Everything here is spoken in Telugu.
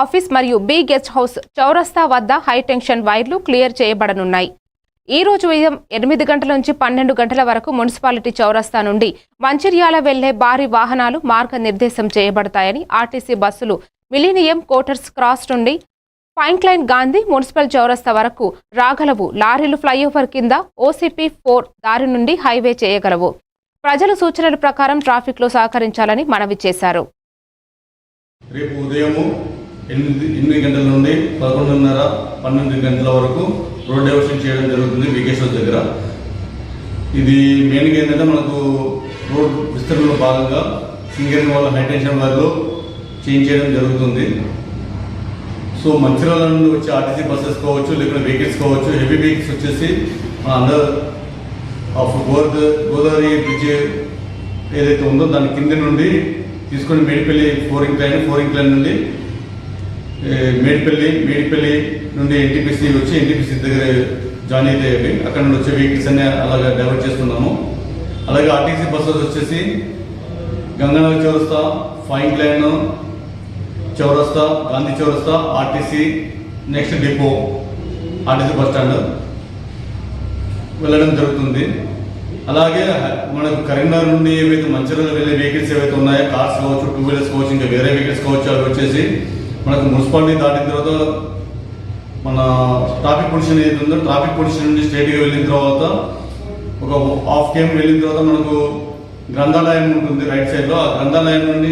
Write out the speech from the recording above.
ఆఫీస్ మరియు బి గెస్ట్ హౌస్ చౌరస్తా వద్ద హైటెన్షన్ వైర్లు క్లియర్ చేయబడనున్నాయి. ఈ రోజు ఉదయం 8 గంటల నుంచి 12 గంటల వరకు మున్సిపాలిటీ చౌరస్తా నుండి మంచిర్యాల వెళ్లే భారీ వాహనాలు మార్గనిర్దేశం చేయబడతాయని ఆర్టీసీ బస్సులు మిలీనియం కోటర్స్ క్రాస్ నుండి పాయింట్ లైన్ గాంధీ మున్సిపల్ చౌరస్తా వరకు రాగలవు. లారీలు ఫ్లైఓవర్ కింద ఓసీపీ 4 దారి నుండి హైవే చేయగలవు. ప్రజల సూచనల ప్రకారం ట్రాఫిక్ లో సహకరించాలని మనవి చేశారు. రేపు ఉదయం 8 గంటల నుండి 11:30, 12 గంటల వరకు రోడ్ డైవర్షన్ చేయడం జరుగుతుంది వికేశ్వర్ దగ్గర. ఇది మెయిన్గా ఏంటంటే మనకు రోడ్ విస్తరణలో భాగంగా సింగరేణి వాళ్ళ హైటెన్షన్ వాళ్ళు చేంజ్ చేయడం జరుగుతుంది. సో మంచిర్యాల నుండి వచ్చే ఆర్టీసీ బస్సెస్ కావచ్చు, లేకపోతే వెహికల్స్ కావచ్చు, హెవీ వెహికల్స్ వచ్చేసి అండర్ ఆఫ్ గోదావరి బ్రిడ్జ్ ఏదైతే ఉందో దాని కింద నుండి తీసుకొని మేడిపల్లి 4 ఇంక్లైన్ నుండి మేడిపల్లి నుండి ఎన్టీపీసీ వచ్చి ఎన్టీపీసీ దగ్గర జాయిన్ అయితే అక్కడ నుండి వచ్చే వెహికల్స్ అన్ని అలాగే డైవర్ట్ చేస్తున్నాము. అలాగే ఆర్టీసీ బస్సెస్ వచ్చేసి గంగానగర్ చౌరస్తా, పాయింట్ లైన్ చౌరస్తా, గాంధీ చౌరస్తా, RTC next depot RTC bus stand వెళ్ళడం జరుగుతుంది. అలాగే మనకు కరీంనగర్ నుండి ఏవైతే మంచిర్యాల వెళ్ళే వెహికల్స్ ఏవైతే ఉన్నాయో, కార్స్ కావచ్చు, 2 వీలర్స్ కావచ్చు, ఇంకా వేరే వెహికల్స్ కావచ్చు, అవి వచ్చేసి మనకు మున్సిపాలిటీ దాటిన తర్వాత మన ట్రాఫిక్ పొల్యూషన్ ఏదైతే ఉందో ట్రాఫిక్ పొల్యూషన్ నుండి స్ట్రైట్గా వెళ్ళిన తర్వాత ఒక ½ km వెళ్ళిన తర్వాత మనకు గ్రంథాలయం ఉంటుంది రైట్ సైడ్లో. ఆ గ్రంథాలయం నుండి